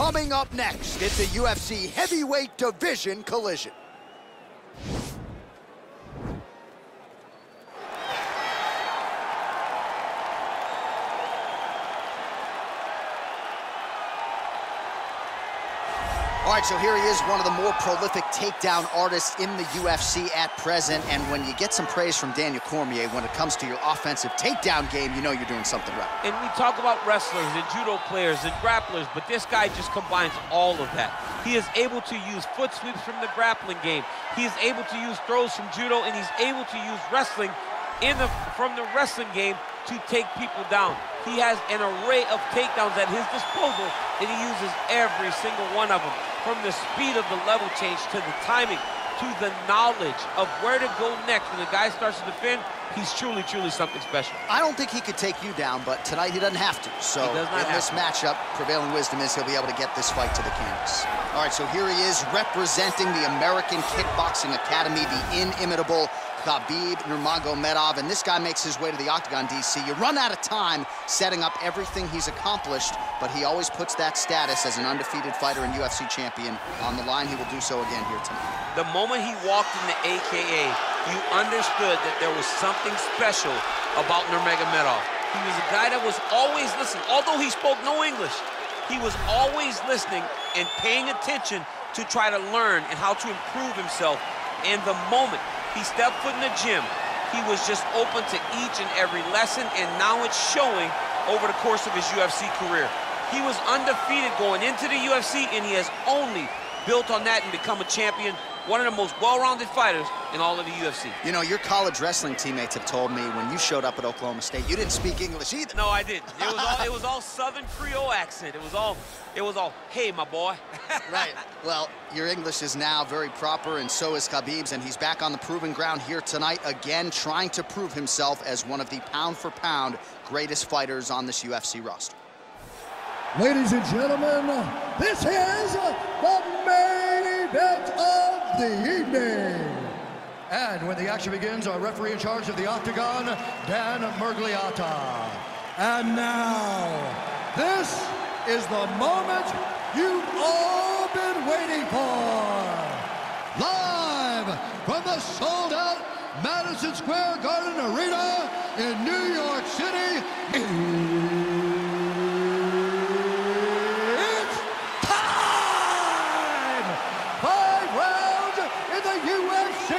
Coming up next, it's a UFC heavyweight division collision. All right, so here he is, one of the more prolific takedown artists in the UFC at present. And when you get some praise from Daniel Cormier when it comes to your offensive takedown game, you know you're doing something right. And we talk about wrestlers and judo players and grapplers, but this guy just combines all of that. He is able to use foot sweeps from the grappling game. He is able to use throws from judo, and he's able to use wrestling from the wrestling game to take people down. He has an array of takedowns at his disposal, and he uses every single one of them. From the speed of the level change, to the timing, to the knowledge of where to go next. When the guy starts to defend, he's truly, truly something special. I don't think he could take you down, but tonight he doesn't have to. So in this matchup, prevailing wisdom is he'll be able to get this fight to the canvas. All right, so here he is representing the American Kickboxing Academy, the inimitable Khabib Nurmagomedov, and this guy makes his way to the octagon, DC. You run out of time setting up everything he's accomplished, but he always puts that status as an undefeated fighter and UFC champion on the line. He will do so again here tonight. The moment he walked in the AKA, you understood that there was something special about Nurmagomedov. He was a guy that was always listening. Although he spoke no English, he was always listening and paying attention to try to learn and how to improve himself. And the moment he stepped foot in the gym, he was just open to each and every lesson, and now it's showing over the course of his UFC career. He was undefeated going into the UFC, and he has only built on that and become a champion, one of the most well-rounded fighters in all of the UFC. You know, your college wrestling teammates have told me when you showed up at Oklahoma State, you didn't speak English either. No, I didn't. It was all Southern Creole accent. It was all, hey, my boy. Right. Well, your English is now very proper, and so is Khabib's, and he's back on the proving ground here tonight, again, trying to prove himself as one of the pound-for-pound greatest fighters on this UFC roster. Ladies and gentlemen, this is the main event of the evening. And when the action begins, our referee in charge of the octagon, Dan Murgliata. And now, this is the moment you've all been waiting for. Live from the sold-out Madison Square Garden Arena in New York City. It's time! 5 rounds in the UFC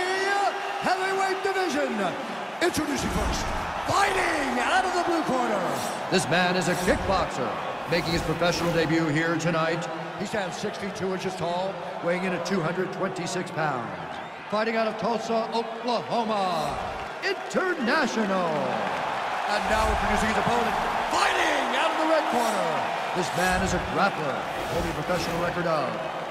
heavyweight division. Introducing first, fighting out of the blue corner. This man is a kickboxer, making his professional debut here tonight. He stands 6 feet 2 inches tall, weighing in at 226 pounds. Fighting out of Tulsa, Oklahoma, International. And now introducing his opponent, fighting out of the red corner. This man is a grappler, holding a professional record of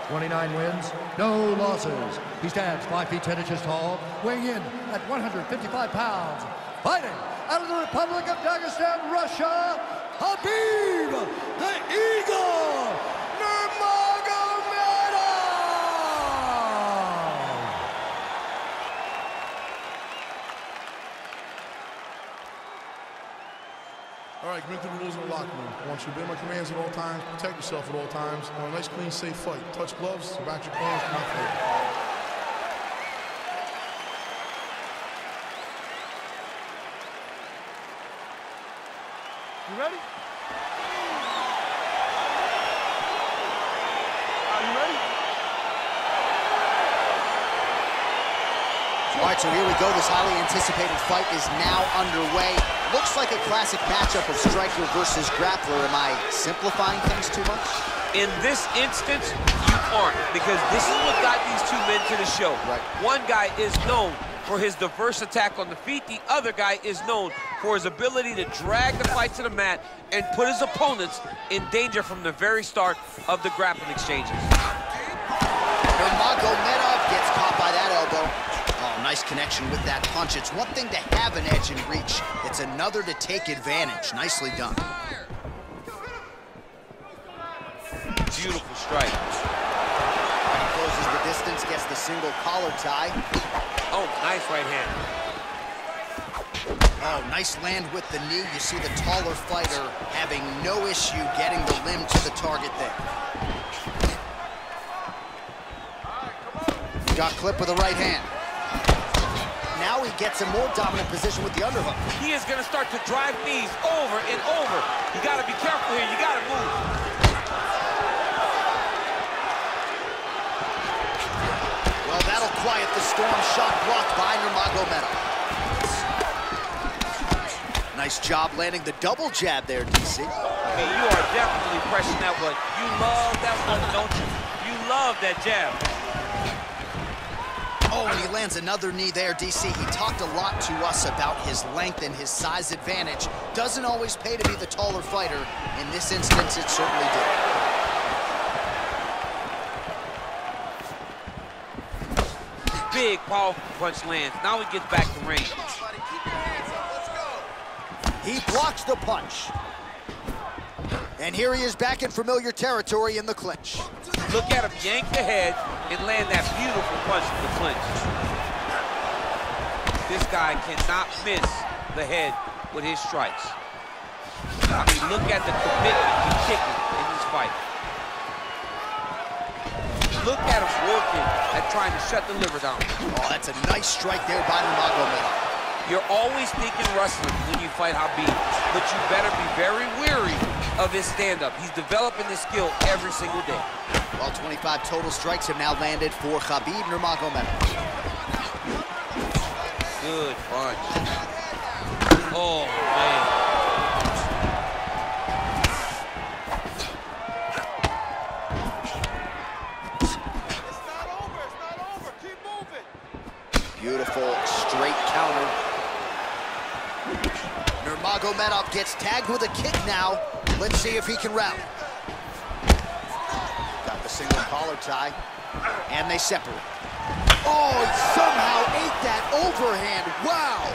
29 wins, no losses. He stands 5 feet 10 inches tall, weighing in at 155 pounds. Fighting out of the Republic of Dagestan, Russia, Khabib the Eagle Nurmagomedov! All right, commit to the rules in the locker room. I want you to obey my commands at all times, protect yourself at all times. I want a nice, clean, safe fight. Touch gloves, back your corners, not fair. You ready? Are you ready? All right, so here we go. This highly anticipated fight is now underway. Looks like a classic matchup of striker versus grappler. Am I simplifying things too much? In this instance, you aren't, because this is what got these two men to the show. Right. One guy is known for his diverse attack on the feet. The other guy is known for his ability to drag the fight to the mat and put his opponents in danger from the very start of the grappling exchanges. Nurmagomedov gets caught by that elbow. Oh, nice connection with that punch. It's one thing to have an edge and reach. It's another to take advantage. Nicely done. Beautiful strike. He closes the distance, gets the single collar tie. Oh, nice right hand. Oh, nice land with the knee. You see the taller fighter having no issue getting the limb to the target there. Got clipped with the right hand. Now he gets a more dominant position with the underhook. He is going to start to drive knees over and over. You got to be careful here. You got to move. Well, that'll quiet the storm. Shot blocked by Nurmagomedov. Nice job landing the double jab there, DC. I mean, you are definitely pressing that one. You love that one, don't you? You love that jab. Oh, and he lands another knee there, DC. He talked a lot to us about his length and his size advantage. Doesn't always pay to be the taller fighter. In this instance, it certainly did. Big, powerful punch lands. Now he gets back to range. He blocks the punch. And here he is back in familiar territory in the clinch. Look at him yank the head and land that beautiful punch in the clinch. This guy cannot miss the head with his strikes. I mean, look at the commitment to kicking in this fight. Look at him working at trying to shut the liver down. Oh, that's a nice strike there by Nurmagomedov. You're always thinking wrestling when you fight Khabib, but you better be very wary of his stand-up. He's developing this skill every single day. Well, 25 total strikes have now landed for Khabib Nurmagomedov. Good punch. Oh, man. It's not over. Keep moving. Beautiful straight counter. Nurmagomedov gets tagged with a kick now. Let's see if he can rally. Got the single collar tie, and they separate. Oh, he somehow ate that overhand. Wow.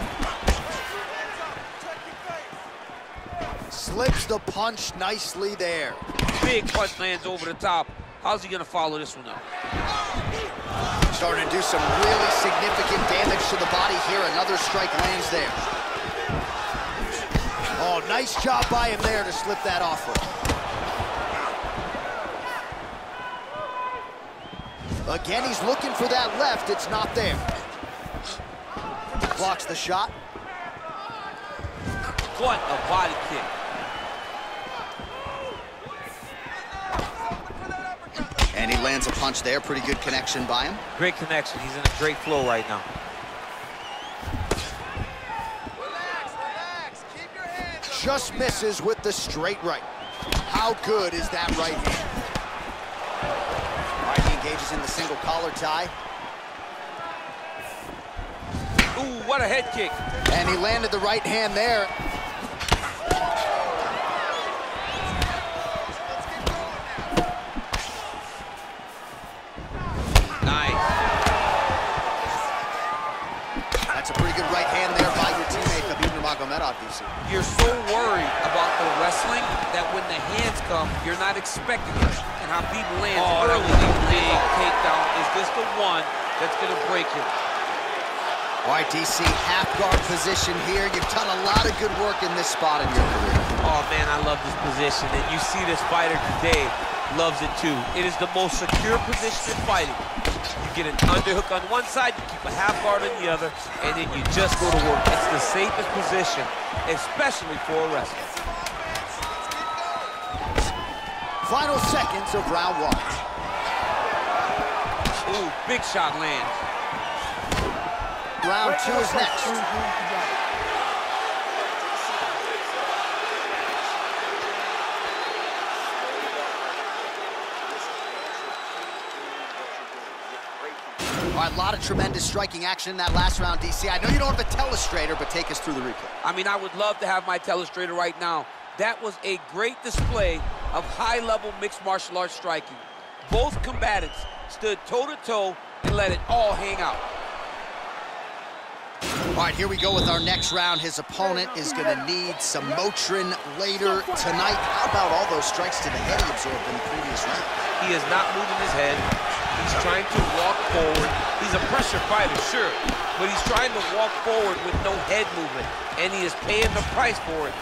Slips the punch nicely there. Big punch lands over the top. How's he gonna follow this one up? Starting to do some really significant damage to the body here. Another strike lands there. Oh, nice job by him there to slip that off of. Again, he's looking for that left. It's not there. Blocks the shot. What a body kick. And he lands a punch there. Pretty good connection by him. Great connection. He's in a great flow right now. Relax. Keep your hands up. Just misses with the straight right. How good is that right hand? All right, he engages in the single collar tie. Ooh, what a head kick. And he landed the right hand there. Nice. That's a pretty good right hand there by your teammate, Khabib Nurmagomedov, DC. You're so worried about the wrestling that when the hands come, you're not expecting it. And Khabib lands early. Big takedown. Is this the one that's going to break him? All right, DC, half guard position here. You've done a lot of good work in this spot in your career. Oh, man, I love this position. And you see this fighter today loves it, too. It is the most secure position in fighting. You get an underhook on one side, you keep a half guard on the other, and then you just go to work. It's the safest position, especially for a wrestler. Final seconds of round one. Ooh, big shot lands. Round two is next. All right, a lot of tremendous striking action in that last round, DC. I know you don't have a telestrator, but take us through the replay. I mean, I would love to have my telestrator right now. That was a great display of high-level mixed martial arts striking. Both combatants stood toe-to-toe and let it all hang out. All right, here we go with our next round. His opponent is going to need some Motrin later tonight. How about all those strikes to the head he absorbed in the previous round? He is not moving his head. He's trying to walk forward. He's a pressure fighter, sure, but he's trying to walk forward with no head movement, and he is paying the price for it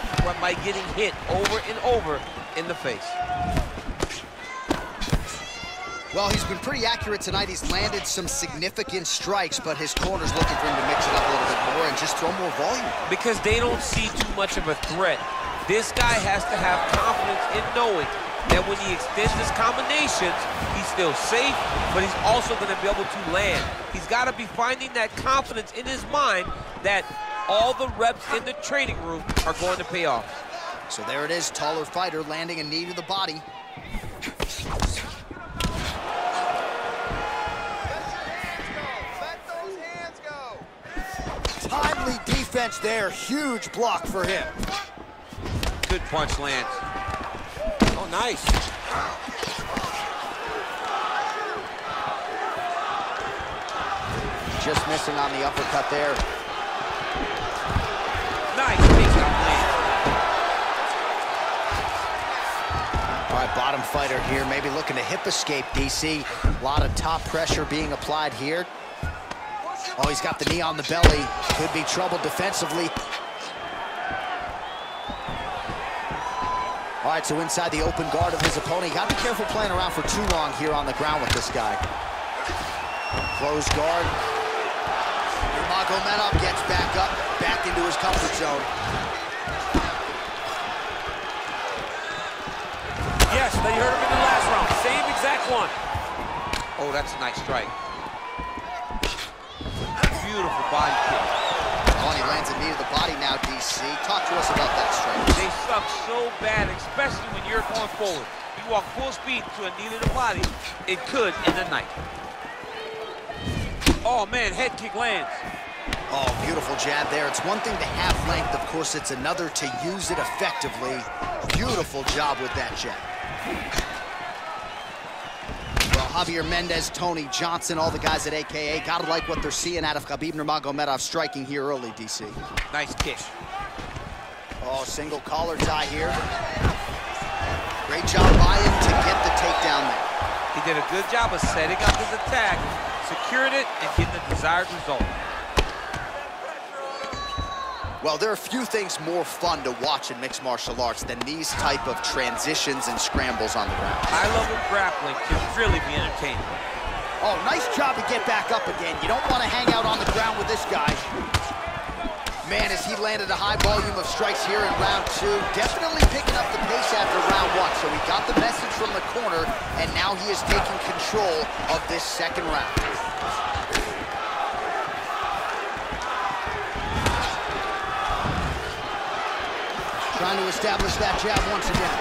by getting hit over and over in the face. Well, he's been pretty accurate tonight. He's landed some significant strikes, but his corner's looking for him to mix it up a little bit more and just throw more volume. Because they don't see too much of a threat. This guy has to have confidence in knowing that when he extends his combinations, he's still safe, but he's also going to be able to land. He's got to be finding that confidence in his mind that all the reps in the training room are going to pay off. So there it is, taller fighter landing a knee to the body. Timely defense there, huge block for him. Good punch lands. Oh, nice. Just missing on the uppercut there. Nice, takes it up land. All right, bottom fighter here, maybe looking to hip escape, DC. A lot of top pressure being applied here. Oh, he's got the knee on the belly. Could be trouble defensively. All right, so inside the open guard of his opponent. You got to be careful playing around for too long here on the ground with this guy. Closed guard. Nurmagomedov gets back up, back into his comfort zone. Yes, they heard him in the last round. Same exact one. Oh, that's a nice strike. Beautiful body kick. Oh, and he lands a knee to the body now, DC. Talk to us about that strike. They suck so bad, especially when you're going forward. You walk full speed to a knee to the body, it could end the night. Oh, man, head kick lands. Oh, beautiful jab there. It's one thing to have length. Of course, it's another to use it effectively. Beautiful job with that jab. Well, Javier Mendez, Tony Johnson, all the guys at AKA, gotta like what they're seeing out of Khabib Nurmagomedov striking here early, DC. Nice kick. Oh, single collar tie here. Great job by him to get the takedown there. He did a good job of setting up his attack, securing it, and getting the desired result. Well, there are few things more fun to watch in mixed martial arts than these type of transitions and scrambles on the ground. High-level grappling can really be entertaining. Oh, nice job to get back up again. You don't want to hang out on the ground with this guy. Man, as he landed a high volume of strikes here in round two, definitely picking up the pace after round one. So he got the message from the corner, and now he is taking control of this second round. Trying to establish that jab once again.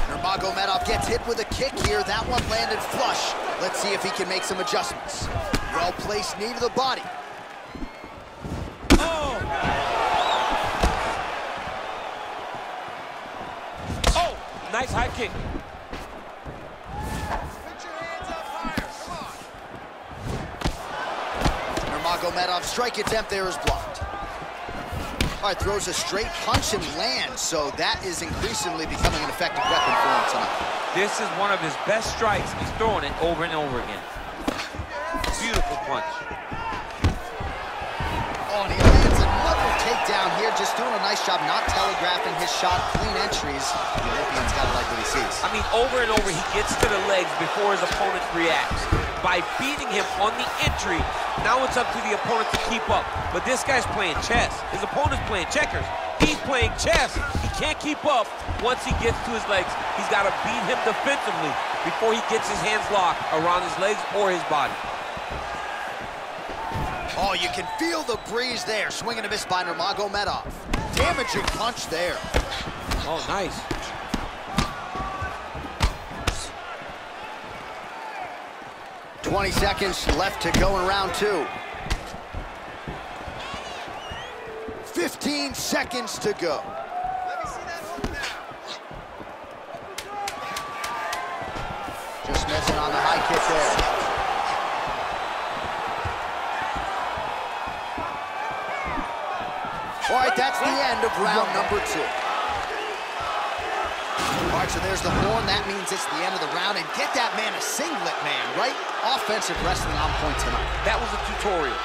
Nurmagomedov gets hit with a kick here. That one landed flush. Let's see if he can make some adjustments. Well-placed knee to the body. Oh! Oh! Nice high kick. Put your hands up higher. Come on. Nurmagomedov's strike attempt there is blocked. All right, throws a straight punch and lands, so that is increasingly becoming an effective weapon for him tonight. This is one of his best strikes. He's throwing it over and over again. Beautiful punch. Oh, and he lands another takedown here, just doing a nice job not telegraphing his shot. Clean entries. The Olympian's got to like what he sees. I mean, over and over, he gets to the legs before his opponent reacts. By beating him on the entry, now it's up to the opponent to keep up. But this guy's playing chess. His opponent's playing checkers. He's playing chess. He can't keep up once he gets to his legs. He's got to beat him defensively before he gets his hands locked around his legs or his body. Oh, you can feel the breeze there. Swing and a miss by Nurmagomedov. Damaging punch there. Oh, nice. Seconds left to go in round two. 15 seconds to go. Let me see that hook now. Just missing on the high kick there. All right, that's the end of round number two. All right, so there's the horn. That means it's the end of the round. And get that man a singlet, man, right? Offensive wrestling on point tonight. That was a tutorial.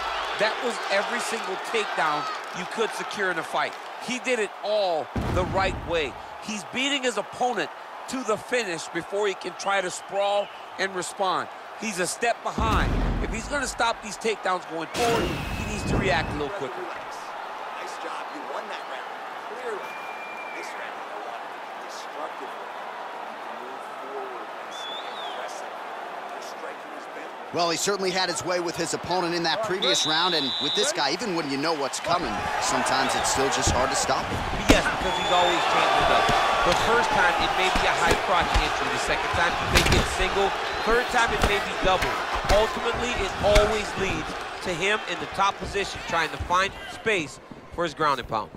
That was every single takedown you could secure in a fight. He did it all the right way. He's beating his opponent to the finish before he can try to sprawl and respond. He's a step behind. If he's going to stop these takedowns going forward, he needs to react a little quicker. Nice job. You won that round. Clearly. This round, you won destructively. You can move forward and stay aggressive. Your striking has been. Well, he certainly had his way with his opponent in that previous round, and with this guy, even when you know what's coming, sometimes it's still just hard to stop him. Yes, because he's always changing it up. The first time, it may be a high crotch entry. The second time, you may get single. Third time, it may be double. Ultimately, it always leads to him in the top position, trying to find space for his ground and pound.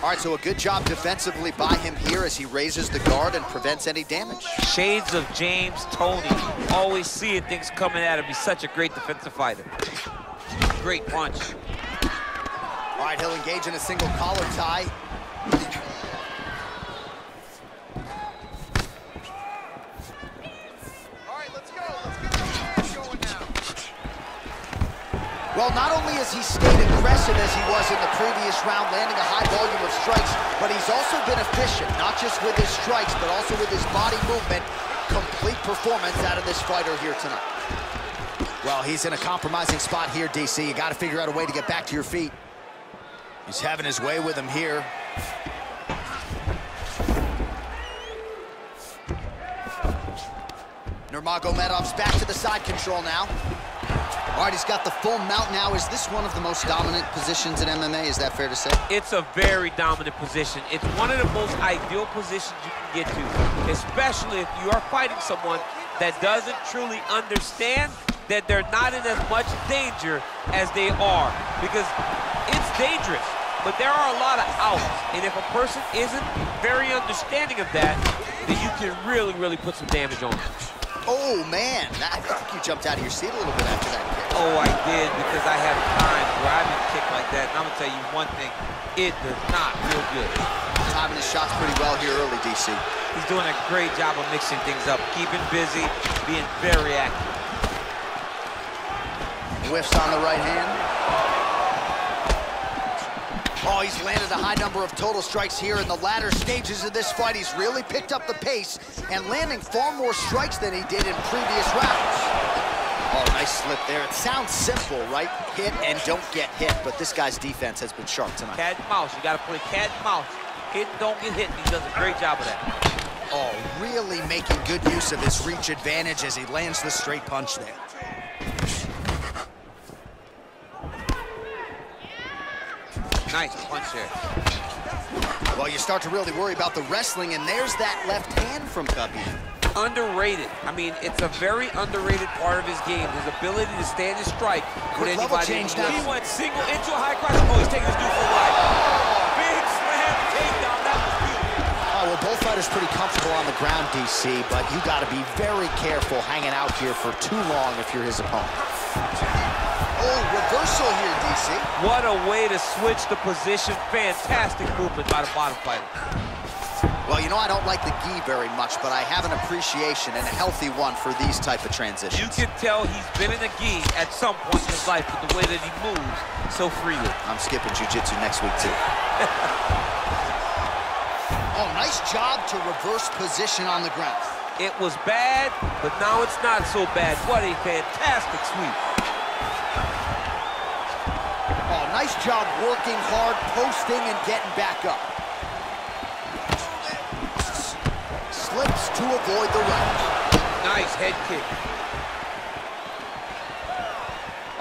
All right, so a good job defensively by him here as he raises the guard and prevents any damage. Shades of James Toney. Always seeing things coming at him. He's such a great defensive fighter. Great punch. All right, he'll engage in a single collar tie. All right, let's go. Let's get the match going now. Well, not only has he stayed aggressive as he was in the previous round, landing a high volume of strikes, but he's also been efficient, not just with his strikes, but also with his body movement. Complete performance out of this fighter here tonight. Well, he's in a compromising spot here, DC. You got to figure out a way to get back to your feet. He's having his way with him here. Nurmagomedov's back to the side control now. All right, he's got the full mount now. Is this one of the most dominant positions in MMA? Is that fair to say? It's a very dominant position. It's one of the most ideal positions you can get to, especially if you are fighting someone that doesn't truly understand that they're not in as much danger as they are, because it's dangerous, but there are a lot of outs, and if a person isn't very understanding of that, then you can really, really put some damage on them. Oh, man, I think you jumped out of your seat a little bit after that kick. Oh, I did, because I have times where I've been kicked like that, and I'm gonna tell you one thing, it does not feel good. Timing his shots pretty well here early, DC. He's doing a great job of mixing things up, keeping busy, being very active. Whiffs on the right hand. Oh, he's landed a high number of total strikes here in the latter stages of this fight. He's really picked up the pace and landing far more strikes than he did in previous rounds. Oh, nice slip there. It sounds simple, right? Hit and don't get hit, but this guy's defense has been sharp tonight. Cat and mouse. You got to play cat and mouse. Hit and don't get hit, and he does a great job of that. Oh, really making good use of his reach advantage as he lands the straight punch there. Nice punch there. Well, you start to really worry about the wrestling, and there's that left hand from Khabib. Underrated. I mean, it's a very underrated part of his game. His ability to stand and strike with anybody. Change now. He went single into a high crotch. Oh, he's taking his dude for a ride. Big slam takedown. That was beautiful. Well, both fighters pretty comfortable on the ground, DC, but you got to be very careful hanging out here for too long if you're his opponent. Oh, reversal here, DC. What a way to switch the position. Fantastic movement by the bottom fighter. Well, you know, I don't like the gi very much, but I have an appreciation, and a healthy one, for these type of transitions. You can tell he's been in a gi at some point in his life with the way that he moves so freely. I'm skipping jiu-jitsu next week, too. Oh, nice job to reverse position on the ground. It was bad, but now it's not so bad. What a fantastic sweep. Oh, nice job working hard, posting, and getting back up. Slips to avoid the right. Nice head kick.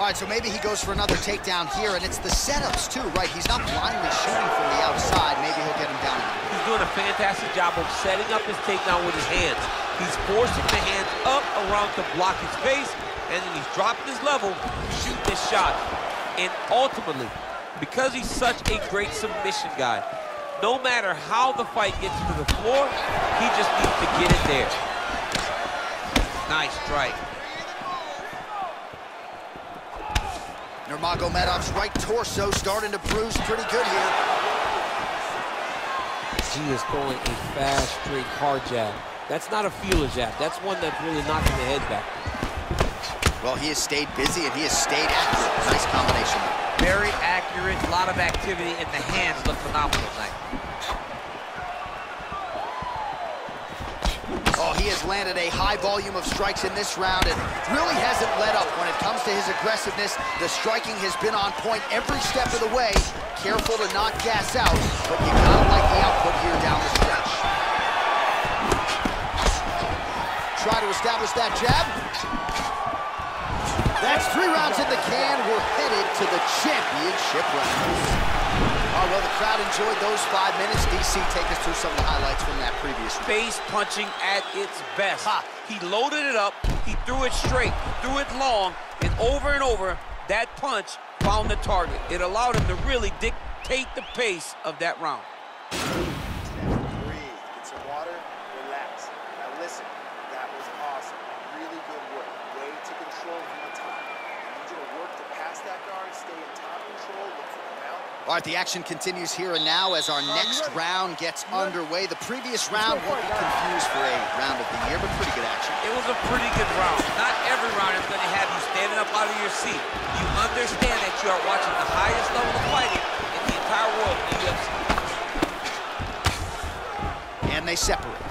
All right, so maybe he goes for another takedown here, and it's the setups, too, right? He's not blindly shooting from the outside. Maybe he'll get him down. He's doing a fantastic job of setting up his takedown with his hands. He's forcing the hands up around to block his face, and then he's dropping his level, shooting his shot. And ultimately, because he's such a great submission guy, no matter how the fight gets to the floor, he just needs to get it there. Nice strike. Nurmagomedov's right torso starting to bruise pretty good here. He is throwing a fast, straight, hard jab. That's not a feeler jab. That's one that's really knocking the head back. Well, he has stayed busy and he has stayed active. Nice combination. Very accurate. accurate, a lot of activity, and the hands look phenomenal tonight. Oh, he has landed a high volume of strikes in this round and really hasn't let up when it comes to his aggressiveness. The striking has been on point every step of the way. Careful to not gas out, but you gotta like the output here down the stretch. Try to establish that jab. That's 3 rounds in the can. We're headed to the championship rounds. Oh, well, the crowd enjoyed those 5 minutes. DC, take us through some of the highlights from that previous round. Face punching at its best. He loaded it up, he threw it straight, threw it long, and over, that punch found the target. It allowed him to really dictate the pace of that round. Breathe, get some water, relax. Now listen, that was awesome. Really good work. Way to control from the top. I need you to work to pass that guard, stay in top control, look for the mount. All right, the action continues here and now as our next round gets underway. The previous round won't be confused for a round of the year, but pretty good action. It was a pretty good round. Not every round is going to have you standing up out of your seat. You understand that you are watching the highest level of fighting in the entire world in the UFC. And they separate.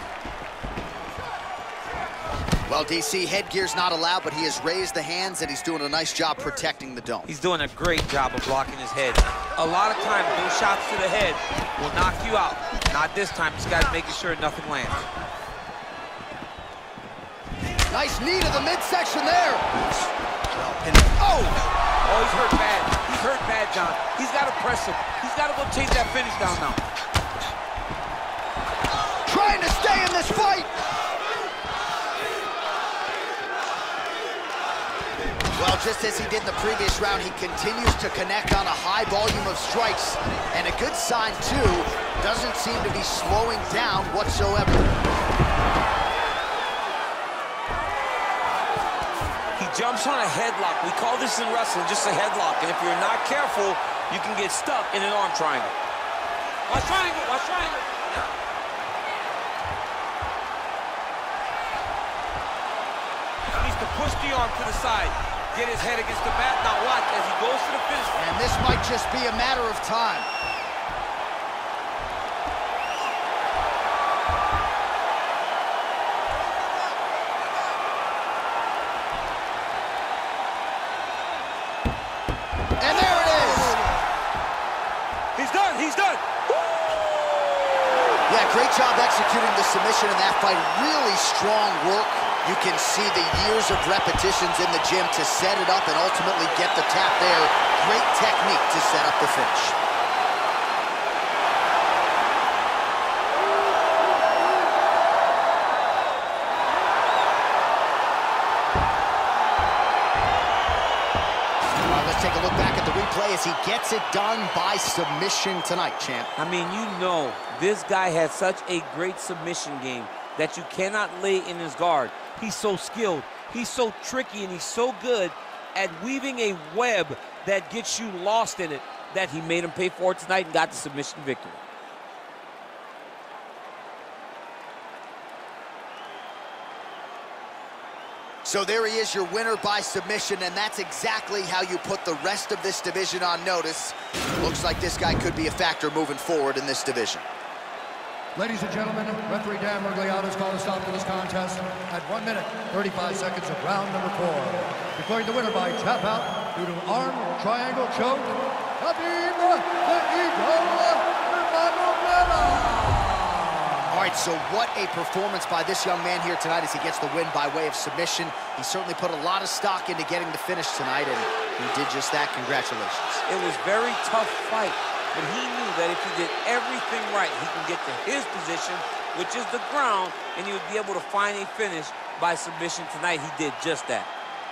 Well, DC, headgear's not allowed, but he has raised the hands, and he's doing a nice job protecting the dome. He's doing a great job of blocking his head. A lot of times, those shots to the head will knock you out. Not this time. This guy's making sure nothing lands. Nice knee to the midsection there. Oh, he's hurt bad. He's hurt bad, John. He's got to press him. He's got to go chase that finish down now. Trying to stay in this fight. Well, just as he did in the previous round, he continues to connect on a high volume of strikes. And a good sign, too, doesn't seem to be slowing down whatsoever. He jumps on a headlock. We call this in wrestling just a headlock. And if you're not careful, you can get stuck in an arm triangle. Watch triangle, watch triangle. He needs to push the arm to the side. Get his head against the mat. Now watch as he goes to the finish. And this might just be a matter of time. And there it is. He's done, he's done. Yeah, great job executing the submission in that fight. Really strong work. You can see the years of repetitions in the gym to set it up and ultimately get the tap there. Great technique to set up the finish. Let's take a look back at the replay as he gets it done by submission tonight, champ. I mean, you know, this guy has such a great submission game that you cannot lay in his guard. He's so skilled, he's so tricky, and he's so good at weaving a web that gets you lost in it that he made him pay for it tonight and got the submission victory. So there he is, your winner by submission, and that's exactly how you put the rest of this division on notice. Looks like this guy could be a factor moving forward in this division. Ladies and gentlemen, referee Dan Mergliato's called a stop to this contest at 1 minute, 35 seconds of round number 4. Declaring the winner by tap out due to arm triangle choke, Khabib Nurmagomedov. All right, so what a performance by this young man here tonight as he gets the win by way of submission. He certainly put a lot of stock into getting the finish tonight, and he did just that. Congratulations. It was a very tough fight, but he knew that if he did everything right, he can get to his position, which is the ground, and he would be able to find a finish by submission tonight. He did just that.